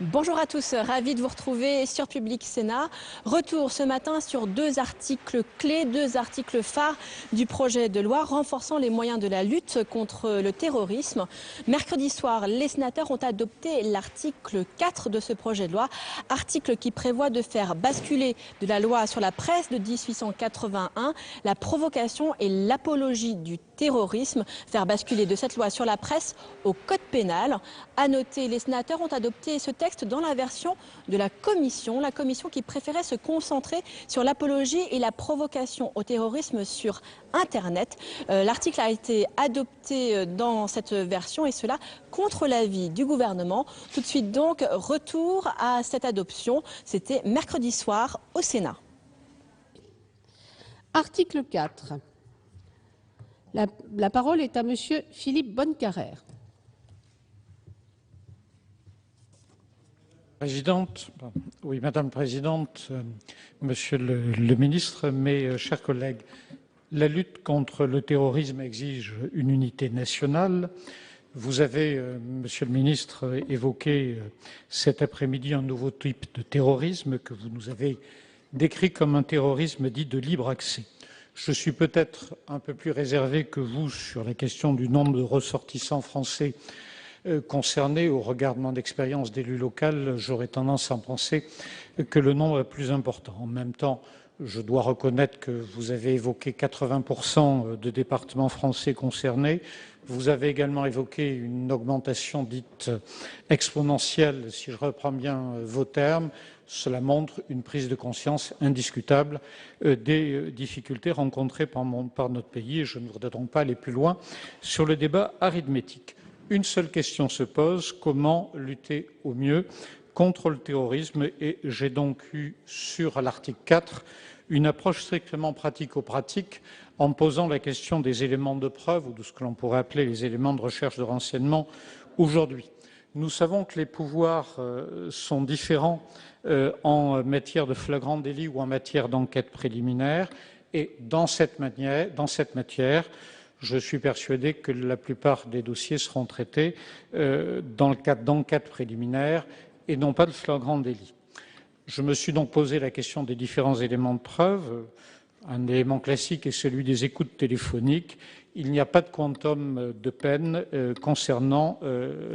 Bonjour à tous, ravi de vous retrouver sur Public Sénat. Retour ce matin sur deux articles clés, deux articles phares du projet de loi renforçant les moyens de la lutte contre le terrorisme. Mercredi soir, les sénateurs ont adopté l'article 4 de ce projet de loi, article qui prévoit de faire basculer de la loi sur la presse de 1881 la provocation et l'apologie du terrorisme, faire basculer de cette loi sur la presse au code pénal. À noter, les sénateurs ont adopté ce texte dans la version de la commission qui préférait se concentrer sur l'apologie et la provocation au terrorisme sur Internet. L'article a été adopté dans cette version et cela contre l'avis du gouvernement. Tout de suite donc, retour à cette adoption. C'était mercredi soir au Sénat. Article 4. La parole est à Monsieur Philippe Bonnecarrère. Madame la Présidente, Monsieur le Ministre, mes chers collègues, la lutte contre le terrorisme exige une unité nationale. Vous avez, Monsieur le Ministre, évoqué cet après-midi un nouveau type de terrorisme que vous nous avez décrit comme un terrorisme dit de libre accès. Je suis peut-être un peu plus réservé que vous sur la question du nombre de ressortissants français concernés. Au regard de mon expérience d'élu local, j'aurais tendance à penser que le nombre est plus important. En même temps, je dois reconnaître que vous avez évoqué 80% de départements français concernés. Vous avez également évoqué une augmentation dite exponentielle, si je reprends bien vos termes. Cela montre une prise de conscience indiscutable des difficultés rencontrées par notre pays et je ne voudrais donc pas aller plus loin sur le débat arithmétique. Une seule question se pose, comment lutter au mieux contre le terrorisme? Et j'ai donc eu sur l'article 4 une approche strictement pratico-pratique en posant la question des éléments de preuve ou de ce que l'on pourrait appeler les éléments de recherche de renseignement aujourd'hui. Nous savons que les pouvoirs sont différents en matière de flagrant délit ou en matière d'enquête préliminaire et dans cette matière, je suis persuadé que la plupart des dossiers seront traités dans le cadre d'enquêtes préliminaires et non pas de flagrant délit. Je me suis donc posé la question des différents éléments de preuve. Un élément classique est celui des écoutes téléphoniques. Il n'y a pas de quantum de peine concernant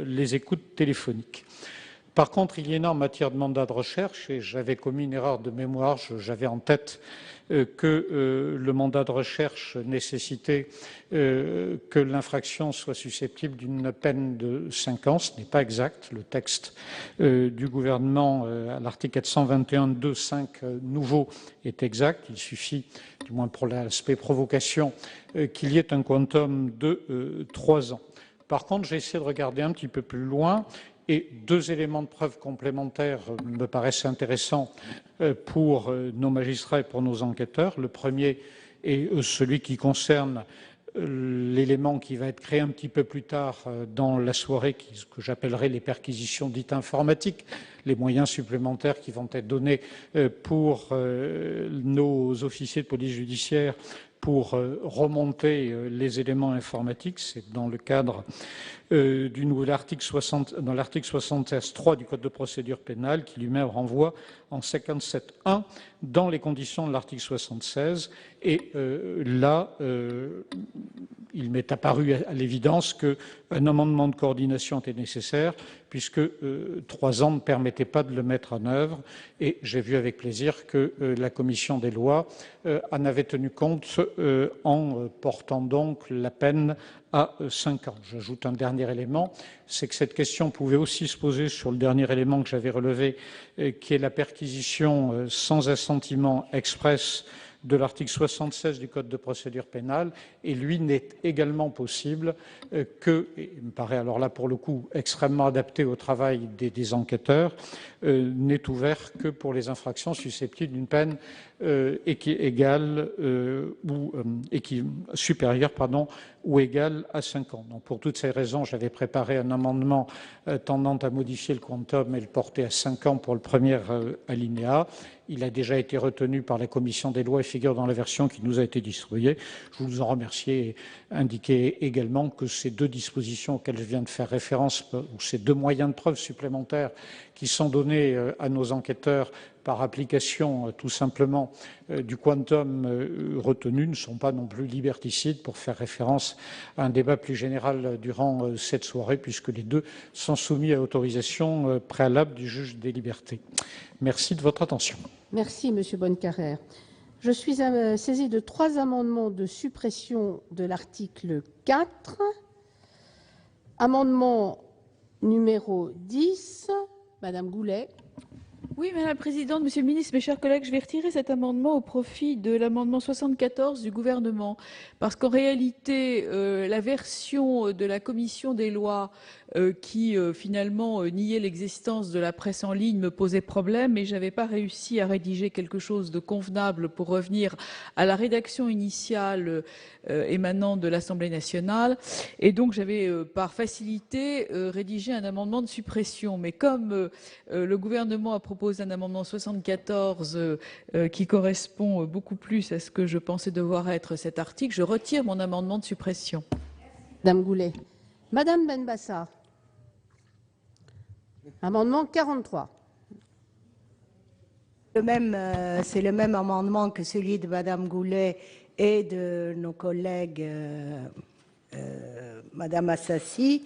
les écoutes téléphoniques. Par contre, il y en a en matière de mandat de recherche et j'avais commis une erreur de mémoire. J'avais en tête que le mandat de recherche nécessitait que l'infraction soit susceptible d'une peine de 5 ans. Ce n'est pas exact. Le texte du gouvernement à l'article 421.2.5 nouveau est exact. Il suffit, du moins pour l'aspect provocation, qu'il y ait un quantum de 3 ans. Par contre, j'ai essayé de regarder un petit peu plus loin et deux éléments de preuve complémentaires me paraissent intéressants pour nos magistrats et pour nos enquêteurs. Le premier est celui qui concerne l'élément qui va être créé un petit peu plus tard dans la soirée, que j'appellerai les perquisitions dites informatiques, les moyens supplémentaires qui vont être donnés pour nos officiers de police judiciaire pour remonter les éléments informatiques. C'est dans le cadre du nouvel article 76.3 du Code de procédure pénale qui lui-même renvoie en 57.1 dans les conditions de l'article 76. Et là, il m'est apparu à l'évidence qu'un amendement de coordination était nécessaire puisque 3 ans ne permettaient pas de le mettre en œuvre. Et j'ai vu avec plaisir que la commission des lois en avait tenu compte en portant donc la peine à 5 ans. J'ajoute un dernier élément, c'est que cette question pouvait aussi se poser sur le dernier élément que j'avais relevé, qui est la perquisition sans assentiment express de l'article 76 du Code de procédure pénale, et lui n'est également possible que, et il me paraît alors là pour le coup extrêmement adapté au travail des enquêteurs, n'est ouvert que pour les infractions susceptibles d'une peine égale supérieure ou égale à 5 ans. Donc, pour toutes ces raisons, j'avais préparé un amendement tendant à modifier le quantum et le porter à 5 ans pour le premier alinéa. Il a déjà été retenu par la commission des lois et figure dans la version qui nous a été distribuée. Je vous en remercie et indiquer également que ces deux dispositions auxquelles je viens de faire référence, ou ces deux moyens de preuve supplémentaires qui sont donnés à nos enquêteurs par application tout simplement du quantum retenu, ne sont pas non plus liberticides, pour faire référence à un débat plus général durant cette soirée, puisque les deux sont soumis à autorisation préalable du juge des libertés. Merci de votre attention. Merci, Monsieur Bonnecarrère. Je suis saisie de 3 amendements de suppression de l'article 4. Amendement numéro 10, Madame Goulet. Oui, Madame la Présidente, Monsieur le Ministre, mes chers collègues, je vais retirer cet amendement au profit de l'amendement 74 du gouvernement, parce qu'en réalité, la version de la commission des lois qui finalement niait l'existence de la presse en ligne me posait problème, et je n'avais pas réussi à rédiger quelque chose de convenable pour revenir à la rédaction initiale émanant de l'Assemblée nationale, et donc j'avais par facilité rédigé un amendement de suppression. Mais comme le gouvernement a proposé un amendement 74 qui correspond beaucoup plus à ce que je pensais devoir être cet article, je retire mon amendement de suppression. Madame Goulet. Madame Benbassa. Amendement 43. C'est le même amendement que celui de Madame Goulet et de nos collègues Madame Assassi.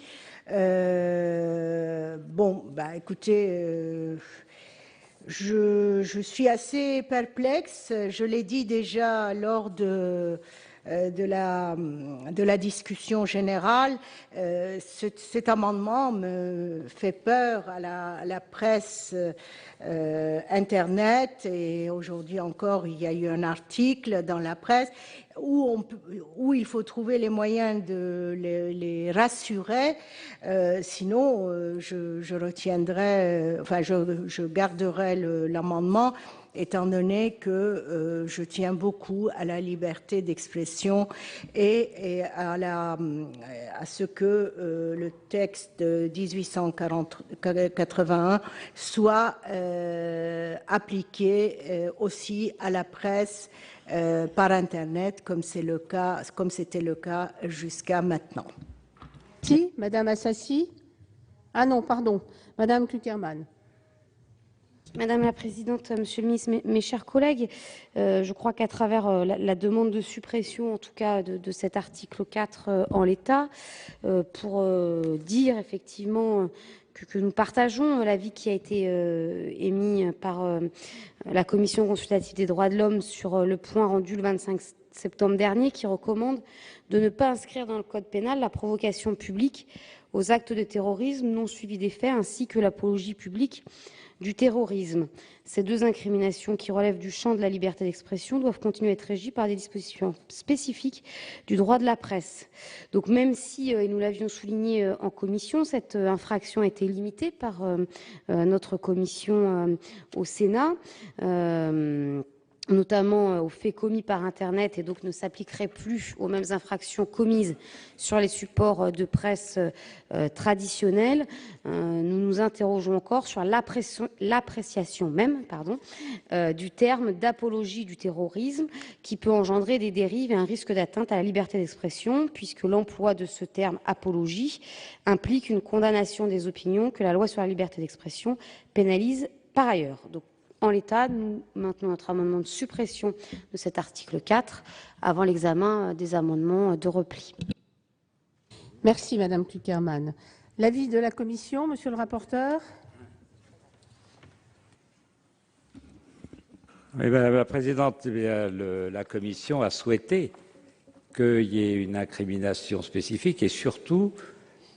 Écoutez, je suis assez perplexe. Je l'ai dit déjà lors de la discussion générale. Cet amendement me fait peur à la presse Internet, et aujourd'hui encore il y a eu un article dans la presse où il faut trouver les moyens de les rassurer, sinon je retiendrai, je garderai l'amendement, étant donné que je tiens beaucoup à la liberté d'expression et à ce que le texte de 1881 soit appliqué aussi à la presse par Internet, comme c'était le cas jusqu'à maintenant. Si, Madame Assassi. Ah non, pardon, Madame Kluckermann. Madame la Présidente, Monsieur le Ministre, mes chers collègues, je crois qu'à travers la demande de suppression, en tout cas de cet article 4 en l'état, pour dire effectivement que nous partageons l'avis qui a été émis par la Commission consultative des droits de l'homme sur le point rendu le 25 septembre dernier, qui recommande de ne pas inscrire dans le Code pénal la provocation publique aux actes de terrorisme non suivis des faits, ainsi que l'apologie publique du terrorisme. Ces deux incriminations qui relèvent du champ de la liberté d'expression doivent continuer à être régies par des dispositions spécifiques du droit de la presse. Donc même si, et nous l'avions souligné en commission, cette infraction a été limitée par notre commission au Sénat, notamment aux faits commis par Internet, et donc ne s'appliquerait plus aux mêmes infractions commises sur les supports de presse traditionnels. Nous nous interrogeons encore sur l'appréciation même du terme d'apologie du terrorisme, qui peut engendrer des dérives et un risque d'atteinte à la liberté d'expression, puisque l'emploi de ce terme apologie implique une condamnation des opinions que la loi sur la liberté d'expression pénalise par ailleurs. Donc, en l'état, nous maintenons notre amendement de suppression de cet article 4 avant l'examen des amendements de repli. Merci, Madame Kluckermann. L'avis de la Commission, Monsieur le rapporteur. Oui, Madame la Présidente, la Commission a souhaité qu'il y ait une incrimination spécifique, et surtout,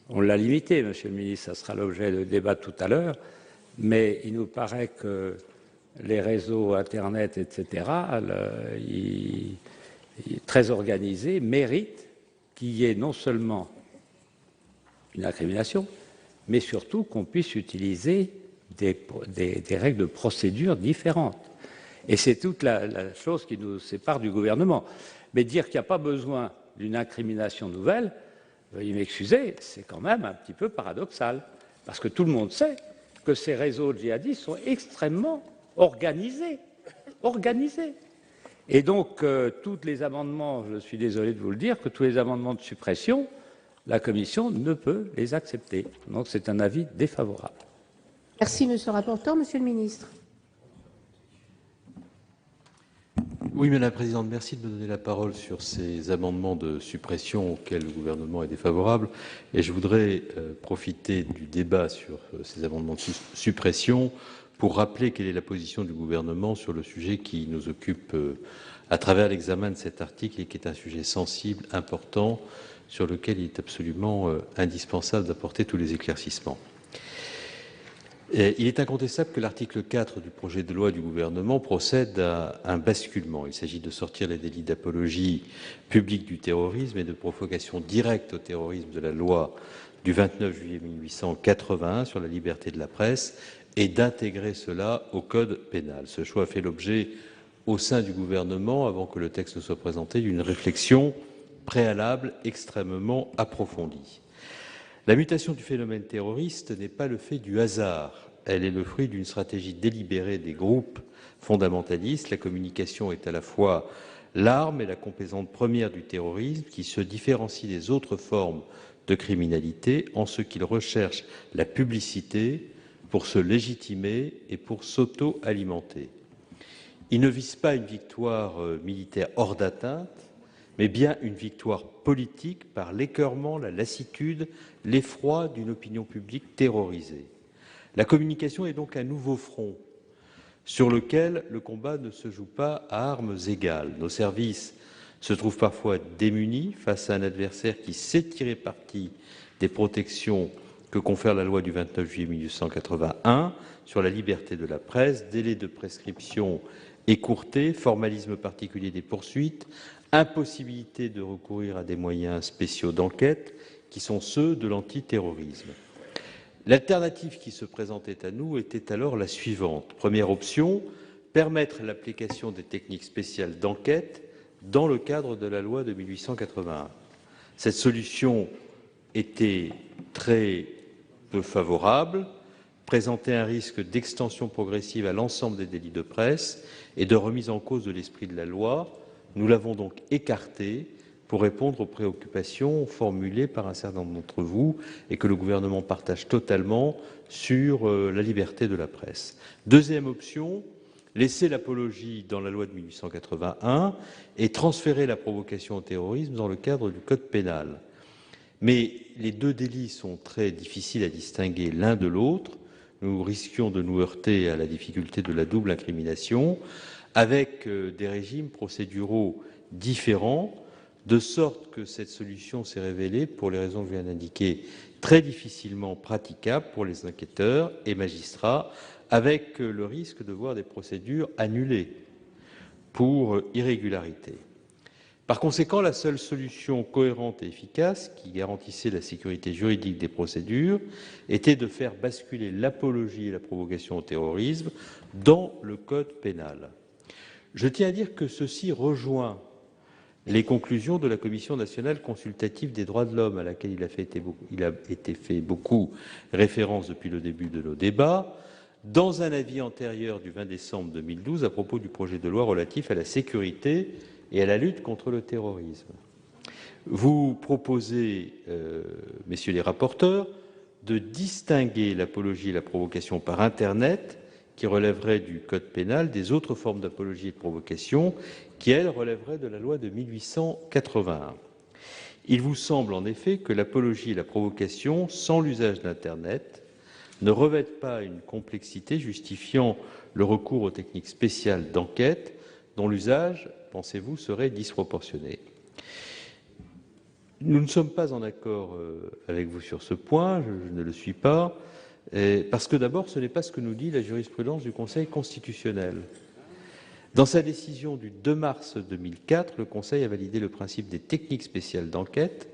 on l'a limité, Monsieur le Ministre, ça sera l'objet de débat tout à l'heure, mais il nous paraît que les réseaux Internet, etc., très organisé, mérite qu'il y ait non seulement une incrimination, mais surtout qu'on puisse utiliser des règles de procédure différentes. Et c'est toute la chose qui nous sépare du gouvernement. Mais dire qu'il n'y a pas besoin d'une incrimination nouvelle, veuillez m'excuser, c'est quand même un petit peu paradoxal. Parce que tout le monde sait que ces réseaux djihadistes sont extrêmement organisés. Et donc, tous les amendements, je suis désolé de vous le dire, que tous les amendements de suppression, la Commission ne peut les accepter. Donc, c'est un avis défavorable. Merci, monsieur le rapporteur. Monsieur le ministre. Oui, Madame la Présidente, merci de me donner la parole sur ces amendements de suppression auxquels le gouvernement est défavorable. Et je voudrais profiter du débat sur ces amendements de suppression pour rappeler quelle est la position du gouvernement sur le sujet qui nous occupe à travers l'examen de cet article et qui est un sujet sensible, important, sur lequel il est absolument indispensable d'apporter tous les éclaircissements. Il est incontestable que l'article 4 du projet de loi du gouvernement procède à un basculement. Il s'agit de sortir les délits d'apologie publique du terrorisme et de provocation directe au terrorisme de la loi du 29 juillet 1881 sur la liberté de la presse et d'intégrer cela au code pénal. Ce choix a fait l'objet au sein du gouvernement, avant que le texte ne soit présenté, d'une réflexion préalable extrêmement approfondie. La mutation du phénomène terroriste n'est pas le fait du hasard. Elle est le fruit d'une stratégie délibérée des groupes fondamentalistes. La communication est à la fois l'arme et la composante première du terrorisme qui se différencie des autres formes de criminalité en ce qu'il recherche la publicité pour se légitimer et pour s'auto-alimenter. Il ne vise pas une victoire militaire hors d'atteinte, mais bien une victoire politique par l'écœurement, la lassitude, l'effroi d'une opinion publique terrorisée. La communication est donc un nouveau front sur lequel le combat ne se joue pas à armes égales. Nos services se trouvent parfois démunis face à un adversaire qui sait tirer parti des protections que confère la loi du 29 juillet 1881 sur la liberté de la presse, délai de prescription écourté, formalisme particulier des poursuites, impossibilité de recourir à des moyens spéciaux d'enquête qui sont ceux de l'antiterrorisme. L'alternative qui se présentait à nous était alors la suivante. Première option, permettre l'application des techniques spéciales d'enquête dans le cadre de la loi de 1881. Cette solution était très peu favorable, présentait un risque d'extension progressive à l'ensemble des délits de presse et de remise en cause de l'esprit de la loi. Nous l'avons donc écarté pour répondre aux préoccupations formulées par un certain nombre d'entre vous et que le gouvernement partage totalement sur la liberté de la presse. Deuxième option, laisser l'apologie dans la loi de 1881 et transférer la provocation au terrorisme dans le cadre du code pénal. Mais les deux délits sont très difficiles à distinguer l'un de l'autre. Nous risquions de nous heurter à la difficulté de la double incrimination avec des régimes procéduraux différents, de sorte que cette solution s'est révélée, pour les raisons que je viens d'indiquer, très difficilement praticable pour les enquêteurs et magistrats, avec le risque de voir des procédures annulées pour irrégularité. Par conséquent, la seule solution cohérente et efficace qui garantissait la sécurité juridique des procédures était de faire basculer l'apologie et la provocation au terrorisme dans le code pénal. Je tiens à dire que ceci rejoint les conclusions de la Commission nationale consultative des droits de l'homme, à laquelle il a été fait beaucoup référence depuis le début de nos débats, dans un avis antérieur du 20 décembre 2012 à propos du projet de loi relatif à la sécurité et à la lutte contre le terrorisme. Vous proposez, messieurs les rapporteurs, de distinguer l'apologie et la provocation par Internet, qui relèverait du code pénal, des autres formes d'apologie et de provocation, qui, elles, relèveraient de la loi de 1881. Il vous semble en effet que l'apologie et la provocation, sans l'usage d'Internet, ne revêtent pas une complexité justifiant le recours aux techniques spéciales d'enquête, dont l'usage, pensez-vous, serait disproportionné. Nous ne sommes pas en accord avec vous sur ce point, je ne le suis pas. parce que d'abord, ce n'est pas ce que nous dit la jurisprudence du Conseil constitutionnel. Dans sa décision du 2 mars 2004, le Conseil a validé le principe des techniques spéciales d'enquête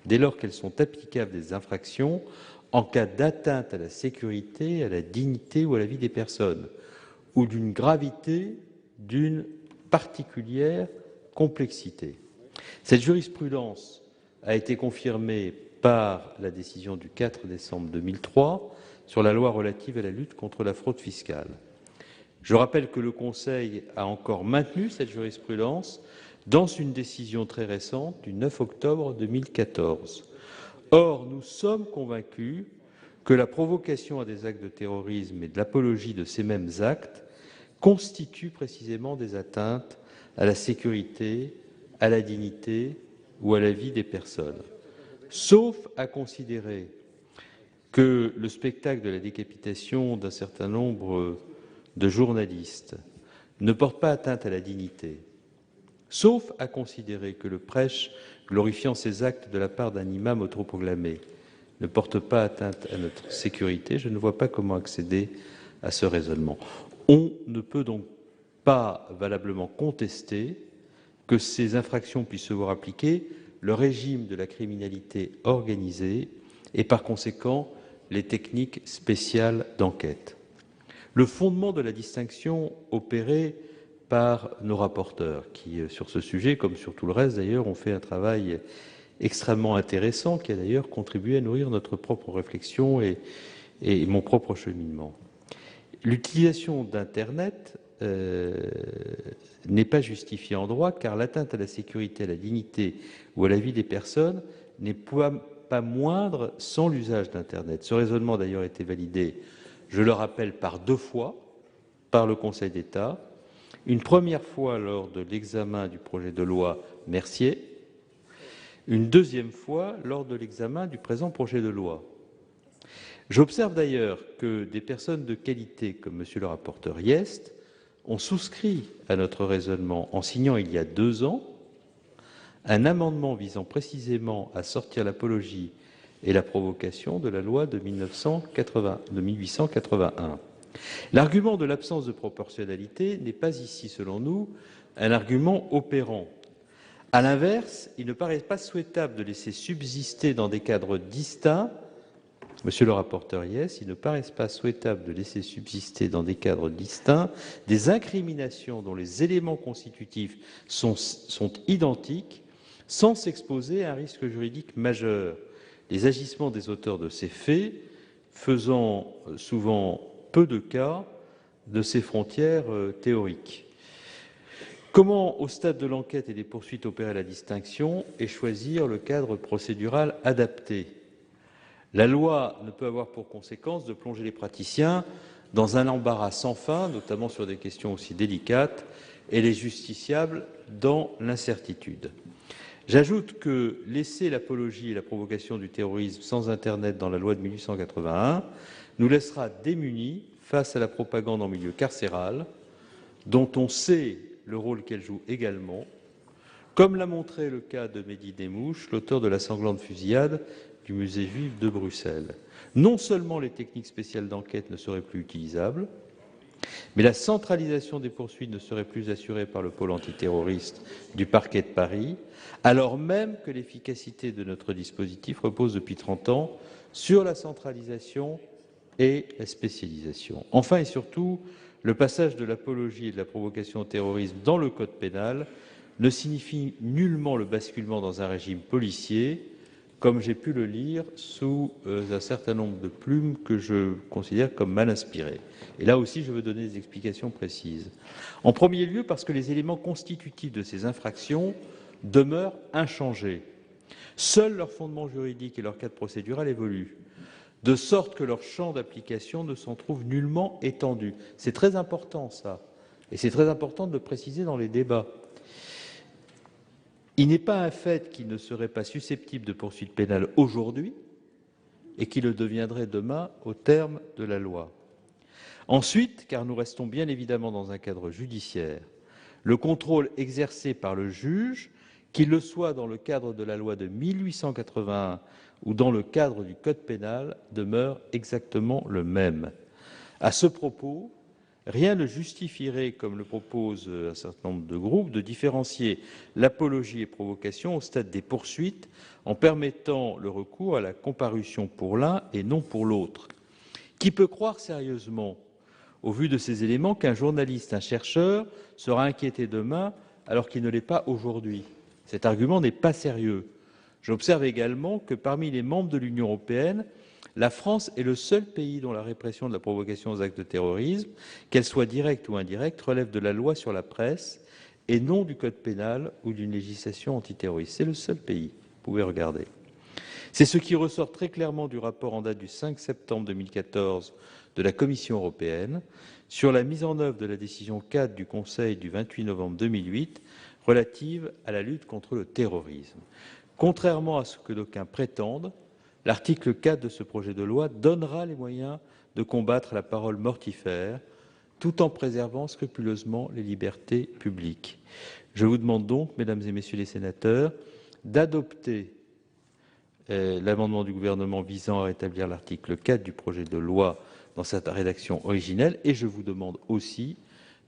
dès lors qu'elles sont applicables des infractions en cas d'atteinte à la sécurité, à la dignité ou à la vie des personnes, ou d'une gravité d'une particulière complexité. Cette jurisprudence a été confirmée par la décision du 4 décembre 2003 sur la loi relative à la lutte contre la fraude fiscale. Je rappelle que le Conseil a encore maintenu cette jurisprudence dans une décision très récente du 9 octobre 2014. Or, nous sommes convaincus que la provocation à des actes de terrorisme et de l'apologie de ces mêmes actes constituent précisément des atteintes à la sécurité, à la dignité ou à la vie des personnes, sauf à considérer que le spectacle de la décapitation d'un certain nombre de journalistes ne porte pas atteinte à la dignité, sauf à considérer que le prêche glorifiant ces actes de la part d'un imam autoproclamé ne porte pas atteinte à notre sécurité, je ne vois pas comment accéder à ce raisonnement. On ne peut donc pas valablement contester que ces infractions puissent se voir appliquer le régime de la criminalité organisée et par conséquent les techniques spéciales d'enquête. Le fondement de la distinction opérée par nos rapporteurs, qui, sur ce sujet, comme sur tout le reste d'ailleurs, ont fait un travail extrêmement intéressant, qui a d'ailleurs contribué à nourrir notre propre réflexion et mon propre cheminement. L'utilisation d'Internet n'est pas justifiée en droit, car l'atteinte à la sécurité, à la dignité ou à la vie des personnes n'est pas moindre sans l'usage d'Internet. Ce raisonnement a d'ailleurs été validé, je le rappelle, par 2 fois par le Conseil d'État. Une première fois lors de l'examen du projet de loi Mercier, une deuxième fois lors de l'examen du présent projet de loi. J'observe d'ailleurs que des personnes de qualité, comme monsieur le rapporteur Hyest, ont souscrit à notre raisonnement en signant il y a 2 ans un amendement visant précisément à sortir l'apologie et la provocation de la loi de 1881. L'argument de l'absence de proportionnalité n'est pas ici, selon nous, un argument opérant. À l'inverse, il ne paraît pas souhaitable de laisser subsister dans des cadres distincts, monsieur le rapporteur Hyest, il ne paraît pas souhaitable de laisser subsister dans des cadres distincts des incriminations dont les éléments constitutifs sont identiques, sans s'exposer à un risque juridique majeur. Les agissements des auteurs de ces faits faisant souvent peu de cas de ces frontières théoriques. Comment, au stade de l'enquête et des poursuites, opérer la distinction et choisir le cadre procédural adapté? La loi ne peut avoir pour conséquence de plonger les praticiens dans un embarras sans fin, notamment sur des questions aussi délicates, et les justiciables dans l'incertitude. J'ajoute que laisser l'apologie et la provocation du terrorisme sans Internet dans la loi de 1881 nous laissera démunis face à la propagande en milieu carcéral, dont on sait le rôle qu'elle joue également, comme l'a montré le cas de Mehdi Demouche, l'auteur de la sanglante fusillade du musée juif de Bruxelles. Non seulement les techniques spéciales d'enquête ne seraient plus utilisables, mais la centralisation des poursuites ne serait plus assurée par le pôle antiterroriste du parquet de Paris, alors même que l'efficacité de notre dispositif repose depuis 30 ans sur la centralisation et la spécialisation. Enfin et surtout, le passage de l'apologie et de la provocation au terrorisme dans le code pénal ne signifie nullement le basculement dans un régime policier, comme j'ai pu le lire sous un certain nombre de plumes que je considère comme mal inspirées. Et là aussi, je veux donner des explications précises. En premier lieu, parce que les éléments constitutifs de ces infractions demeurent inchangés. Seuls leurs fondements juridiques et leur cadre procédural évoluent, de sorte que leur champ d'application ne s'en trouve nullement étendu. C'est très important, ça, et c'est très important de le préciser dans les débats. Il n'est pas un fait qu'il ne serait pas susceptible de poursuites pénales aujourd'hui et qu'il le deviendrait demain au terme de la loi. Ensuite, car nous restons bien évidemment dans un cadre judiciaire, le contrôle exercé par le juge qu'il le soit dans le cadre de la loi de 1881 ou dans le cadre du Code pénal, demeure exactement le même. À ce propos, rien ne justifierait, comme le propose un certain nombre de groupes, de différencier l'apologie et provocation au stade des poursuites en permettant le recours à la comparution pour l'un et non pour l'autre. Qui peut croire sérieusement, au vu de ces éléments, qu'un journaliste, un chercheur, sera inquiété demain alors qu'il ne l'est pas aujourd'hui? Cet argument n'est pas sérieux. J'observe également que parmi les membres de l'Union européenne, la France est le seul pays dont la répression de la provocation aux actes de terrorisme, qu'elle soit directe ou indirecte, relève de la loi sur la presse et non du code pénal ou d'une législation antiterroriste. C'est le seul pays. Vous pouvez regarder. C'est ce qui ressort très clairement du rapport en date du 5 septembre 2014 de la Commission européenne sur la mise en œuvre de la décision 4 du Conseil du 28 novembre 2008 relative à la lutte contre le terrorisme. Contrairement à ce que d'aucuns prétendent, l'article 4 de ce projet de loi donnera les moyens de combattre la parole mortifère tout en préservant scrupuleusement les libertés publiques. Je vous demande donc, mesdames et messieurs les sénateurs, d'adopter l'amendement du gouvernement visant à rétablir l'article 4 du projet de loi dans sa rédaction originelle, et je vous demande aussi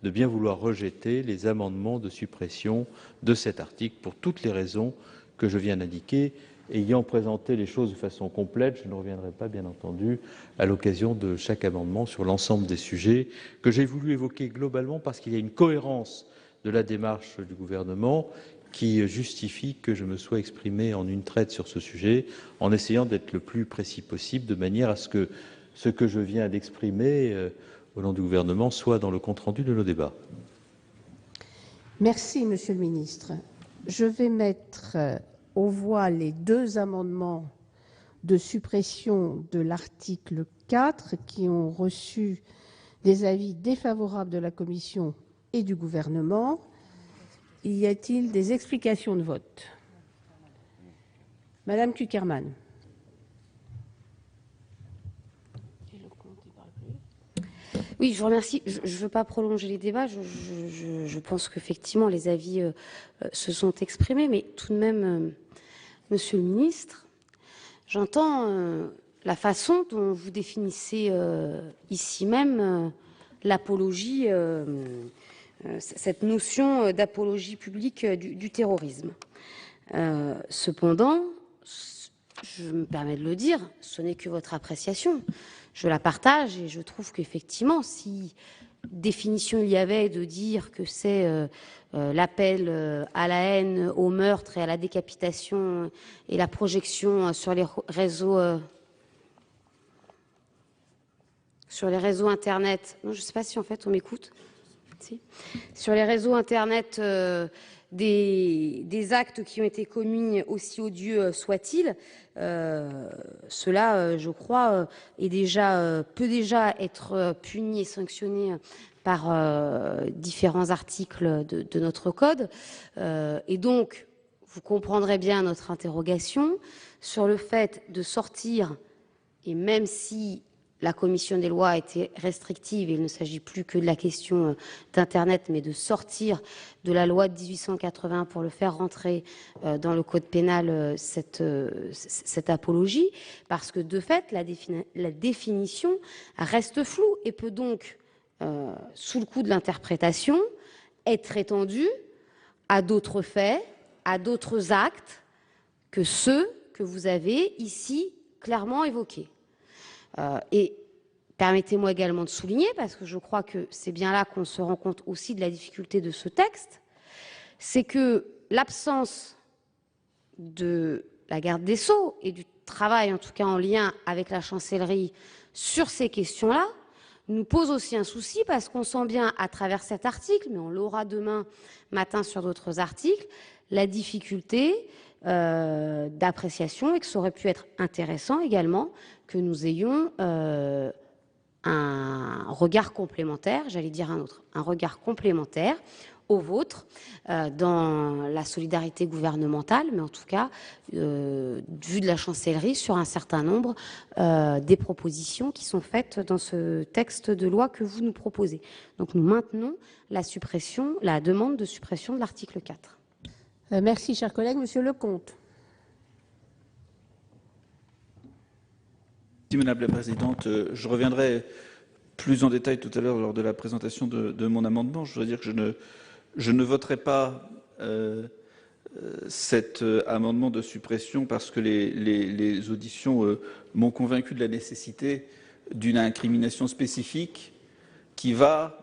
de bien vouloir rejeter les amendements de suppression de cet article pour toutes les raisons que je viens d'indiquer. Ayant présenté les choses de façon complète, je ne reviendrai pas, bien entendu, à l'occasion de chaque amendement sur l'ensemble des sujets que j'ai voulu évoquer globalement parce qu'il y a une cohérence de la démarche du gouvernement qui justifie que je me sois exprimé en une traite sur ce sujet, en essayant d'être le plus précis possible, de manière à ce que ce que je viens d'exprimer au nom du gouvernement soit dans le compte-rendu de nos débats. Merci, Monsieur le ministre. Je vais mettre aux voix les deux amendements de suppression de l'article 4 qui ont reçu des avis défavorables de la Commission et du gouvernement. Y a-t-il des explications de vote? Madame Cukierman. Oui, je vous remercie. Je ne veux pas prolonger les débats. Je pense qu'effectivement, les avis se sont exprimés. Mais tout de même, Monsieur le ministre, j'entends la façon dont vous définissez ici même l'apologie, cette notion d'apologie publique du terrorisme. Cependant, je me permets de le dire, ce n'est que votre appréciation. Je la partage et je trouve qu'effectivement, si définition il y avait de dire que c'est l'appel à la haine, au meurtre et à la décapitation et la projection sur les réseaux Internet. Non, je ne sais pas si en fait on m'écoute. Si. Sur les réseaux Internet des actes qui ont été commis, aussi odieux soient-ils, cela, je crois, peut déjà être puni et sanctionné par différents articles de notre code. Et donc, vous comprendrez bien notre interrogation sur le fait de sortir, et même si la commission des lois a été restrictive et il ne s'agit plus que de la question d'Internet, mais de sortir de la loi de 1880 pour le faire rentrer dans le code pénal cette apologie, parce que de fait, la définition reste floue et peut donc, sous le coup de l'interprétation, être étendue à d'autres faits, à d'autres actes que ceux que vous avez ici clairement évoqués. Et permettez-moi également de souligner, parce que je crois que c'est bien là qu'on se rend compte aussi de la difficulté de ce texte, c'est que l'absence de la garde des Sceaux et du travail, en tout cas en lien avec la chancellerie, sur ces questions-là, nous pose aussi un souci, parce qu'on sent bien à travers cet article, mais on l'aura demain matin sur d'autres articles, la difficulté d'appréciation, et que ça aurait pu être intéressant également que nous ayons un regard complémentaire, j'allais dire un regard complémentaire au vôtre dans la solidarité gouvernementale, mais en tout cas, vu de la chancellerie, sur un certain nombre des propositions qui sont faites dans ce texte de loi que vous nous proposez. Donc nous maintenons la demande de suppression de l'article 4. Merci, cher collègue. Monsieur Lecomte. Merci, Madame la Présidente. Je reviendrai plus en détail tout à l'heure lors de la présentation de mon amendement. Je dois dire que je ne voterai pas cet amendement de suppression parce que les auditions m'ont convaincu de la nécessité d'une incrimination spécifique qui n'a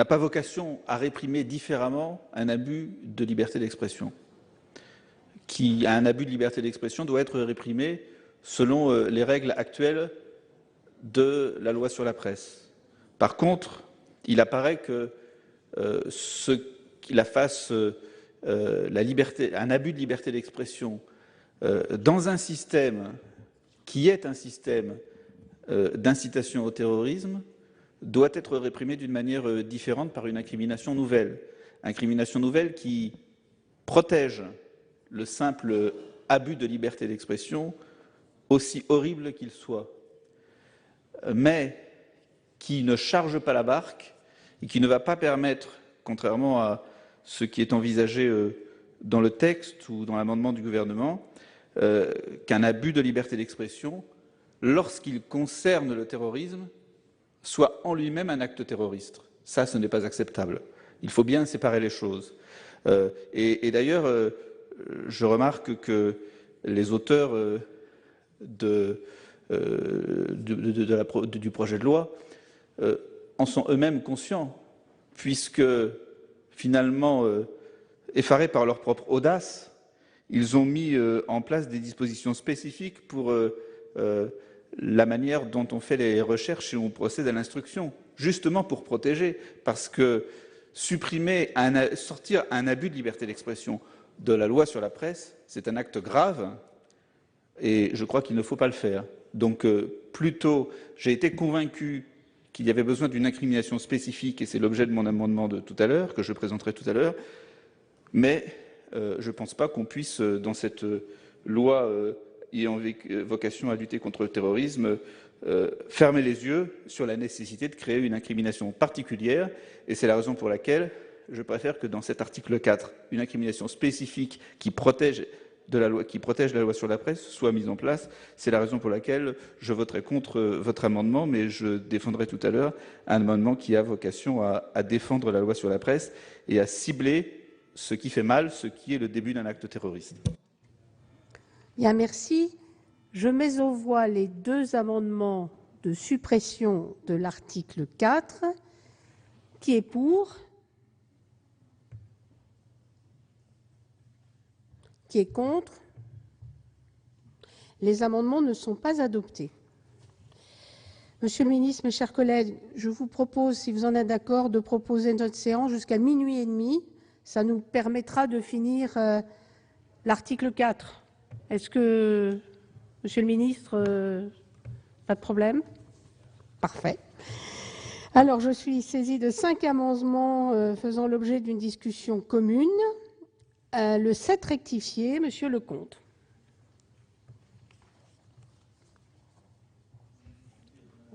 pas vocation à réprimer différemment un abus de liberté d'expression. Un abus de liberté d'expression doit être réprimé selon les règles actuelles de la loi sur la presse. Par contre, il apparaît que qu'il fasse un abus de liberté d'expression dans un système qui est un système d'incitation au terrorisme doit être réprimé d'une manière différente par une incrimination nouvelle. Incrimination nouvelle qui protège le simple abus de liberté d'expression, aussi horrible qu'il soit, mais qui ne charge pas la barque et qui ne va pas permettre, contrairement à ce qui est envisagé dans le texte ou dans l'amendement du gouvernement, qu'un abus de liberté d'expression, lorsqu'il concerne le terrorisme, soit en lui-même un acte terroriste. Ça, ce n'est pas acceptable. Il faut bien séparer les choses. Et d'ailleurs, je remarque que les auteurs du projet de loi en sont eux-mêmes conscients, puisque finalement, effarés par leur propre audace, ils ont mis en place des dispositions spécifiques pour la manière dont on fait les recherches et on procède à l'instruction, justement pour protéger, parce que sortir un abus de liberté d'expression de la loi sur la presse, c'est un acte grave, et je crois qu'il ne faut pas le faire. Donc, plutôt, j'ai été convaincu qu'il y avait besoin d'une incrimination spécifique, et c'est l'objet de mon amendement de tout à l'heure, que je présenterai tout à l'heure, mais je ne pense pas qu'on puisse, dans cette loi ayant vocation à lutter contre le terrorisme, fermer les yeux sur la nécessité de créer une incrimination particulière, et c'est la raison pour laquelle je préfère que dans cet article 4, une incrimination spécifique qui protège la loi sur la presse soit mise en place. C'est la raison pour laquelle je voterai contre votre amendement, mais je défendrai tout à l'heure un amendement qui a vocation à défendre la loi sur la presse et à cibler ce qui fait mal, ce qui est le début d'un acte terroriste. Bien, merci. Je mets aux voix les deux amendements de suppression de l'article 4. Qui est pour? Qui est contre? Les amendements ne sont pas adoptés. Monsieur le ministre, mes chers collègues, je vous propose, si vous en êtes d'accord, de proposer notre séance jusqu'à minuit et demi. Ça nous permettra de finir l'article 4. Est-ce que, monsieur le ministre, pas de problème? Parfait. Alors, je suis saisie de 5 amendements faisant l'objet d'une discussion commune. Le 7 rectifié, monsieur Lecomte.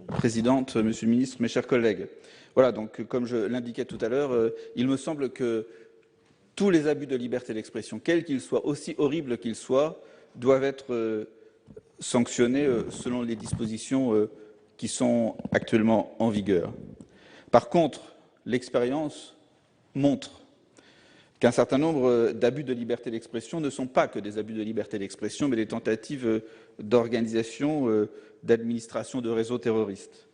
Présidente, monsieur le ministre, mes chers collègues. Voilà, donc comme je l'indiquais tout à l'heure, il me semble que tous les abus de liberté d'expression, quels qu'ils soient, aussi horribles qu'ils soient, doivent être sanctionnés selon les dispositions qui sont actuellement en vigueur. Par contre, l'expérience montre qu'un certain nombre d'abus de liberté d'expression ne sont pas que des abus de liberté d'expression, mais des tentatives d'organisation, d'administration de réseaux terroristes.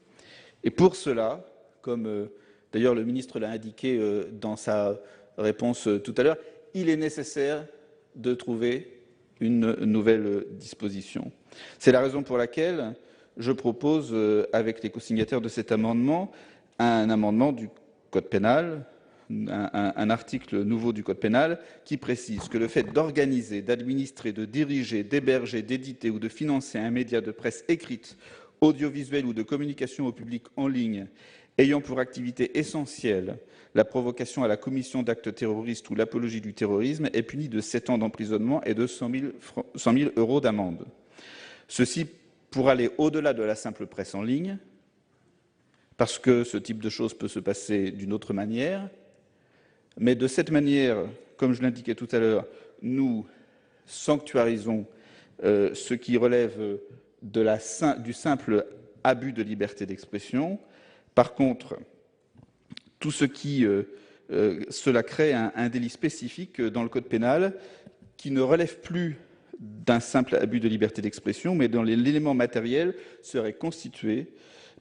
Et pour cela, comme d'ailleurs le ministre l'a indiqué dans sa réponse tout à l'heure, il est nécessaire de trouver une nouvelle disposition. C'est la raison pour laquelle je propose, avec les co-signataires de cet amendement, un amendement du Code pénal, un article nouveau du Code pénal qui précise que le fait d'organiser, d'administrer, de diriger, d'héberger, d'éditer ou de financer un média de presse écrite, audiovisuelle ou de communication au public en ligne ayant pour activité essentielle la provocation à la commission d'actes terroristes ou l'apologie du terrorisme est puni de 7 ans d'emprisonnement et de 100 000 € d'amende. Ceci pour aller au-delà de la simple presse en ligne, parce que ce type de choses peut se passer d'une autre manière, mais de cette manière comme je l'indiquais tout à l'heure, nous sanctuarisons ce qui relève du simple abus de liberté d'expression. Par contre, tout ce qui cela crée un délit spécifique dans le code pénal qui ne relève plus d'un simple abus de liberté d'expression, mais dont l'élément matériel serait constitué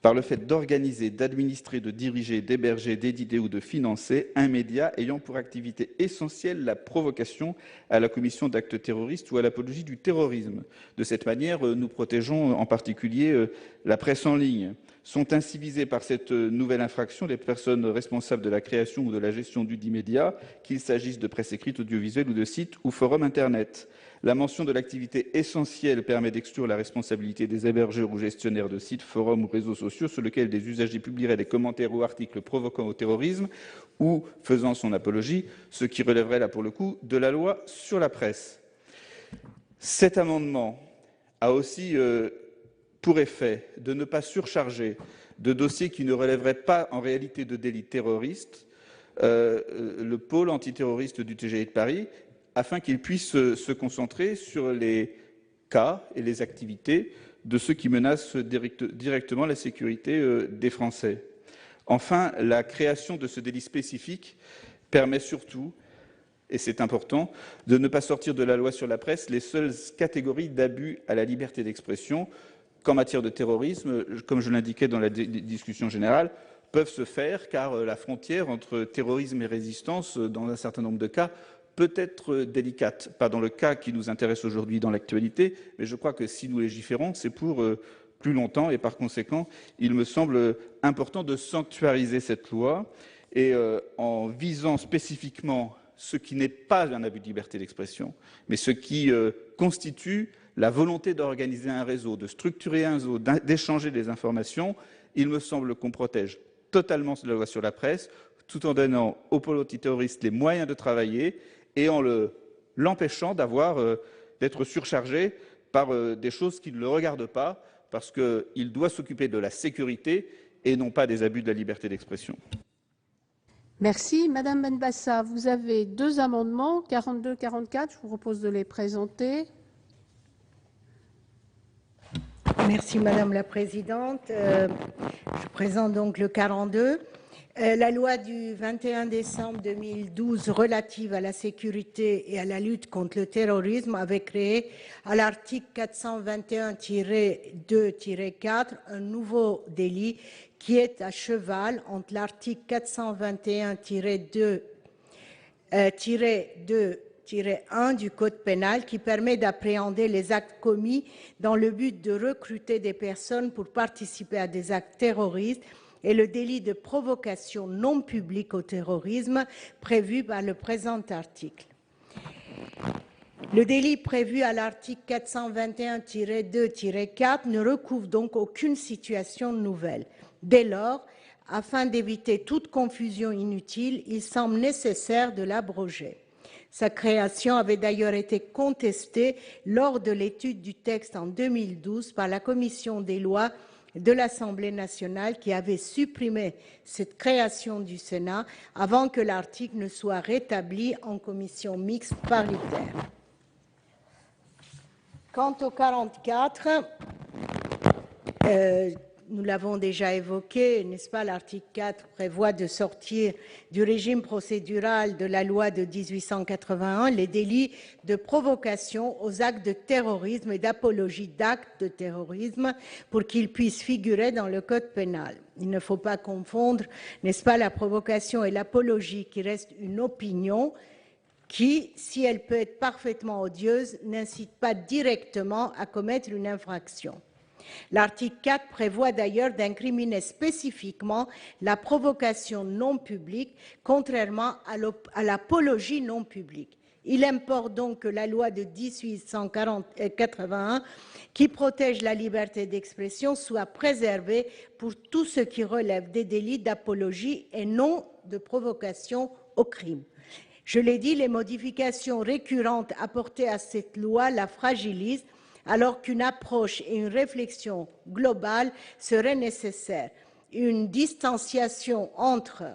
par le fait d'organiser, d'administrer, de diriger, d'héberger, d'éditer ou de financer un média ayant pour activité essentielle la provocation à la commission d'actes terroristes ou à l'apologie du terrorisme. De cette manière, nous protégeons en particulier la presse en ligne. Sont ainsi visées par cette nouvelle infraction les personnes responsables de la création ou de la gestion dudit média, qu'il s'agisse de presse écrite, audiovisuelle ou de sites ou forums Internet. La mention de l'activité essentielle permet d'exclure la responsabilité des hébergeurs ou gestionnaires de sites, forums ou réseaux sociaux sur lesquels des usagers publieraient des commentaires ou articles provoquant au terrorisme ou faisant son apologie, ce qui relèverait là pour le coup de la loi sur la presse. Cet amendement a aussi pour effet de ne pas surcharger de dossiers qui ne relèveraient pas en réalité de délits terroristes le pôle antiterroriste du TGI de Paris, afin qu'il puisse se concentrer sur les cas et les activités de ceux qui menacent directement la sécurité des Français. Enfin, la création de ce délit spécifique permet surtout, et c'est important, de ne pas sortir de la loi sur la presse les seules catégories d'abus à la liberté d'expression qu'en matière de terrorisme, comme je l'indiquais dans la discussion générale, peuvent se faire, car la frontière entre terrorisme et résistance, dans un certain nombre de cas, peut être délicate. Pas dans le cas qui nous intéresse aujourd'hui dans l'actualité, mais je crois que si nous légiférons, c'est pour plus longtemps, et par conséquent, il me semble important de sanctuariser cette loi, et en visant spécifiquement ce qui n'est pas un abus de liberté d'expression, mais ce qui constitue la volonté d'organiser un réseau, de structurer un réseau, d'échanger des informations, il me semble qu'on protège totalement la loi sur la presse, tout en donnant aux pôles antiterroristes les moyens de travailler et en l'empêchant d'être surchargé par des choses qui ne le regardent pas, parce qu'il doit s'occuper de la sécurité et non pas des abus de la liberté d'expression. Merci. Madame Benbassa, vous avez deux amendements, 42 et 44. Je vous propose de les présenter. Merci Madame la Présidente. Je présente donc le 42. La loi du 21 décembre 2012 relative à la sécurité et à la lutte contre le terrorisme avait créé à l'article 421-2-4 un nouveau délit qui est à cheval entre l'article 421-2-1 du Code pénal qui permet d'appréhender les actes commis dans le but de recruter des personnes pour participer à des actes terroristes et le délit de provocation non publique au terrorisme prévu par le présent article. Le délit prévu à l'article 421-2-4 ne recouvre donc aucune situation nouvelle. Dès lors, afin d'éviter toute confusion inutile, il semble nécessaire de l'abroger. Sa création avait d'ailleurs été contestée lors de l'étude du texte en 2012 par la Commission des lois de l'Assemblée nationale qui avait supprimé cette création du Sénat avant que l'article ne soit rétabli en commission mixte paritaire. Quant au 44, nous l'avons déjà évoqué, n'est-ce pas, l'article 4 prévoit de sortir du régime procédural de la loi de 1881 les délits de provocation aux actes de terrorisme et d'apologie d'actes de terrorisme pour qu'ils puissent figurer dans le code pénal. Il ne faut pas confondre, n'est-ce pas, la provocation et l'apologie qui reste une opinion qui, si elle peut être parfaitement odieuse, n'incite pas directement à commettre une infraction. L'article 4 prévoit d'ailleurs d'incriminer spécifiquement la provocation non publique, contrairement à l'apologie non publique. Il importe donc que la loi de 1881, qui protège la liberté d'expression, soit préservée pour tout ce qui relève des délits d'apologie et non de provocation au crime. Je l'ai dit, les modifications récurrentes apportées à cette loi la fragilisent, alors qu'une approche et une réflexion globale seraient nécessaires. Une distanciation entre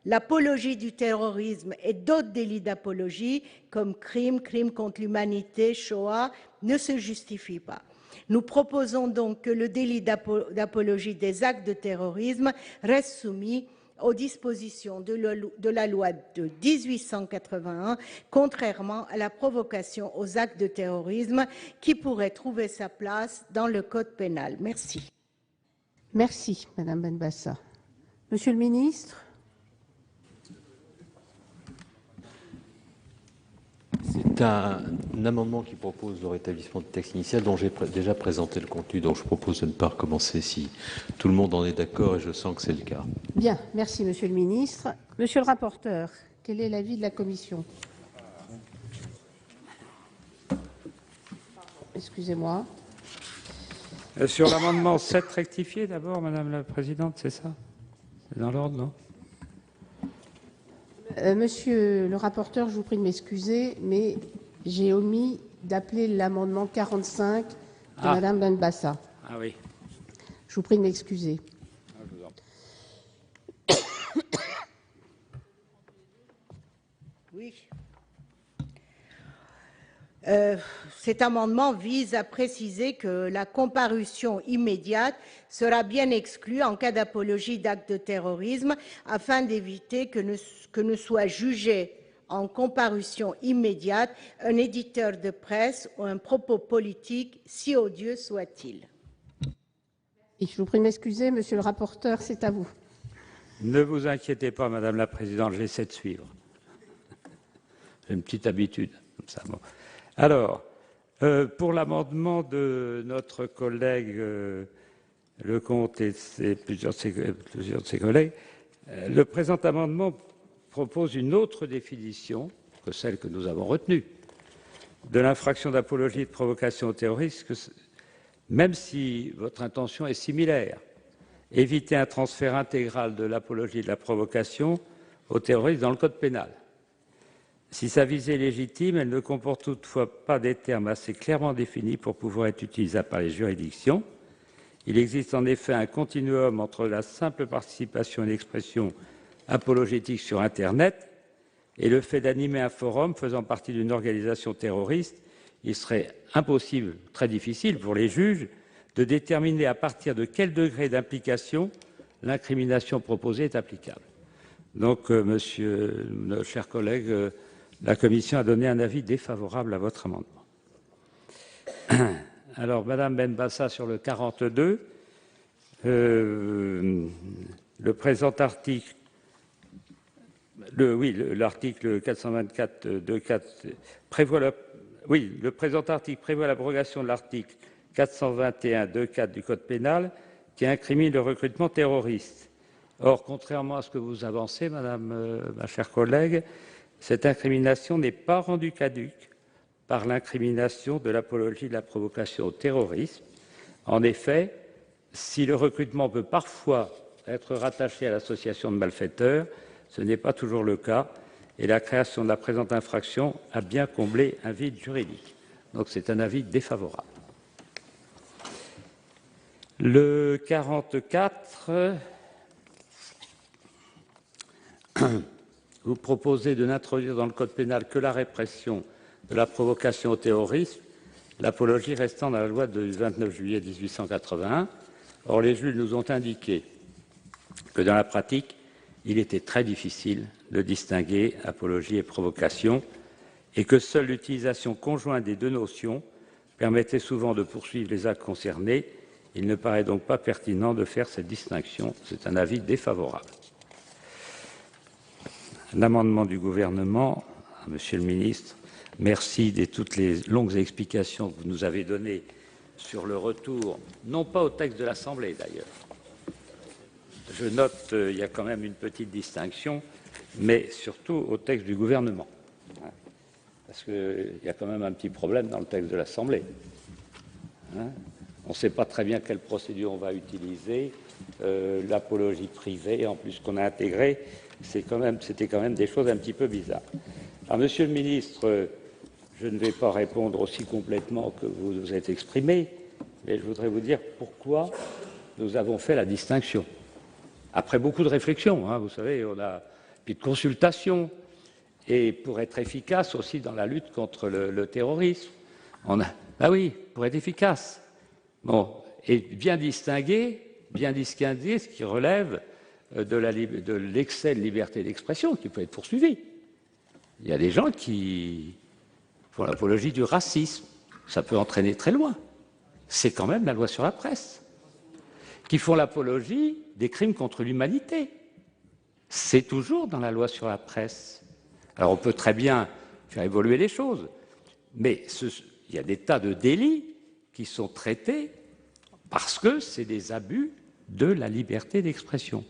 l'apologie du terrorisme et d'autres délits d'apologie, comme crimes contre l'humanité, Shoah, ne se justifient pas. Nous proposons donc que le délit d'apologie des actes de terrorisme reste soumis aux dispositions de la loi de 1881, contrairement à la provocation aux actes de terrorisme qui pourrait trouver sa place dans le code pénal. Merci. Merci, Madame Benbassa. Monsieur le ministre. C'est un amendement qui propose le rétablissement du texte initial dont j'ai déjà présenté le contenu, donc je propose de ne pas recommencer si tout le monde en est d'accord et je sens que c'est le cas. Bien, merci Monsieur le ministre. Monsieur le rapporteur, quel est l'avis de la commission? Excusez-moi. Sur l'amendement 7 rectifié d'abord, Madame la Présidente, c'est ça? C'est dans l'ordre, non? Monsieur le rapporteur, je vous prie de m'excuser, mais j'ai omis d'appeler l'amendement 45 de Madame Benbassa. Ah oui. Je vous prie de m'excuser. Oui. Cet amendement vise à préciser que la comparution immédiate sera bien exclue en cas d'apologie d'actes de terrorisme afin d'éviter que ne soit jugé en comparution immédiate un éditeur de presse ou un propos politique, si odieux soit-il. Je vous prie de m'excuser, monsieur le rapporteur, c'est à vous. Ne vous inquiétez pas, Madame la Présidente, j'essaie de suivre. J'ai une petite habitude. Comme ça. Bon. Alors, pour l'amendement de notre collègue Lecomte et plusieurs de ses collègues, le présent amendement propose une autre définition que celle que nous avons retenue de l'infraction d'apologie et de provocation au terrorisme, même si votre intention est similaire. Éviter un transfert intégral de l'apologie et de la provocation au terrorisme dans le code pénal. Si sa visée est légitime, elle ne comporte toutefois pas des termes assez clairement définis pour pouvoir être utilisable par les juridictions. Il existe en effet un continuum entre la simple participation à une expression apologétique sur Internet et le fait d'animer un forum faisant partie d'une organisation terroriste. Il serait impossible, très difficile pour les juges, de déterminer à partir de quel degré d'implication l'incrimination proposée est applicable. Donc, monsieur, nos chers collègues, la Commission a donné un avis défavorable à votre amendement. Alors, Madame Benbassa, sur le 42, le présent article, l'article 424.2.4 prévoit le présent article prévoit l'abrogation de l'article 421.2.4 du Code pénal qui incrimine le recrutement terroriste. Or, contrairement à ce que vous avancez, Madame, ma chère collègue, cette incrimination n'est pas rendue caduque par l'incrimination de l'apologie de la provocation au terrorisme. En effet, si le recrutement peut parfois être rattaché à l'association de malfaiteurs, ce n'est pas toujours le cas et la création de la présente infraction a bien comblé un vide juridique. Donc c'est un avis défavorable. Le 44, vous proposez de n'introduire dans le Code pénal que la répression de la provocation au terrorisme, l'apologie restant dans la loi du 29 juillet 1881. Or, les juges nous ont indiqué que dans la pratique, il était très difficile de distinguer apologie et provocation et que seule l'utilisation conjointe des deux notions permettait souvent de poursuivre les actes concernés. Il ne paraît donc pas pertinent de faire cette distinction. C'est un avis défavorable. L'amendement du gouvernement, Monsieur le ministre, merci de toutes les longues explications que vous nous avez données sur le retour, non pas au texte de l'Assemblée d'ailleurs. Je note qu'il y a quand même une petite distinction, mais surtout au texte du gouvernement. Parce qu'il y a quand même un petit problème dans le texte de l'Assemblée. On ne sait pas très bien quelle procédure on va utiliser, l'apologie privée, en plus qu'on a intégré, c'était quand même des choses un petit peu bizarres. Alors, Monsieur le ministre, je ne vais pas répondre aussi complètement que vous vous êtes exprimé, mais je voudrais vous dire pourquoi nous avons fait la distinction. Après beaucoup de réflexions, vous savez, puis de consultation, et pour être efficace aussi dans la lutte contre le terrorisme. Ah oui, pour être efficace. Bon, et bien distinguer ce qui relève de l'excès de liberté d'expression qui peut être poursuivi. Il y a des gens qui font l'apologie du racisme. Ça peut entraîner très loin. C'est quand même la loi sur la presse. Qui font l'apologie des crimes contre l'humanité. C'est toujours dans la loi sur la presse. Alors on peut très bien faire évoluer les choses, mais il y a des tas de délits qui sont traités parce que c'est des abus de la liberté d'expression.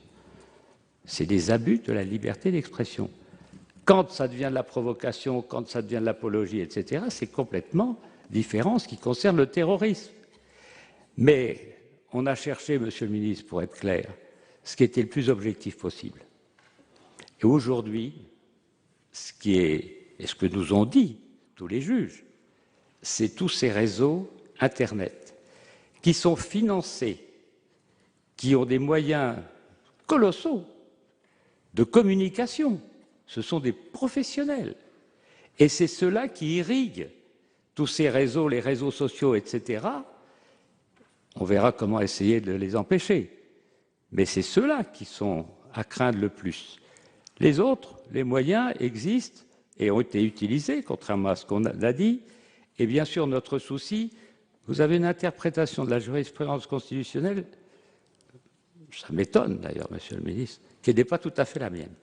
C'est des abus de la liberté d'expression. Quand ça devient de la provocation, quand ça devient de l'apologie, etc., c'est complètement différent, ce qui concerne le terrorisme. Mais on a cherché, Monsieur le ministre, pour être clair, ce qui était le plus objectif possible. Et aujourd'hui, ce que nous ont dit tous les juges, c'est tous ces réseaux Internet qui sont financés, qui ont des moyens colossaux de communication. Ce sont des professionnels. Et c'est ceux-là qui irriguent tous ces réseaux, les réseaux sociaux, etc. On verra comment essayer de les empêcher. Mais c'est ceux-là qui sont à craindre le plus. Les autres, les moyens existent et ont été utilisés, contrairement à ce qu'on a dit. Et bien sûr, notre souci, vous avez une interprétation de la jurisprudence constitutionnelle, ça m'étonne d'ailleurs, Monsieur le ministre, qui n'est pas tout à fait la mienne.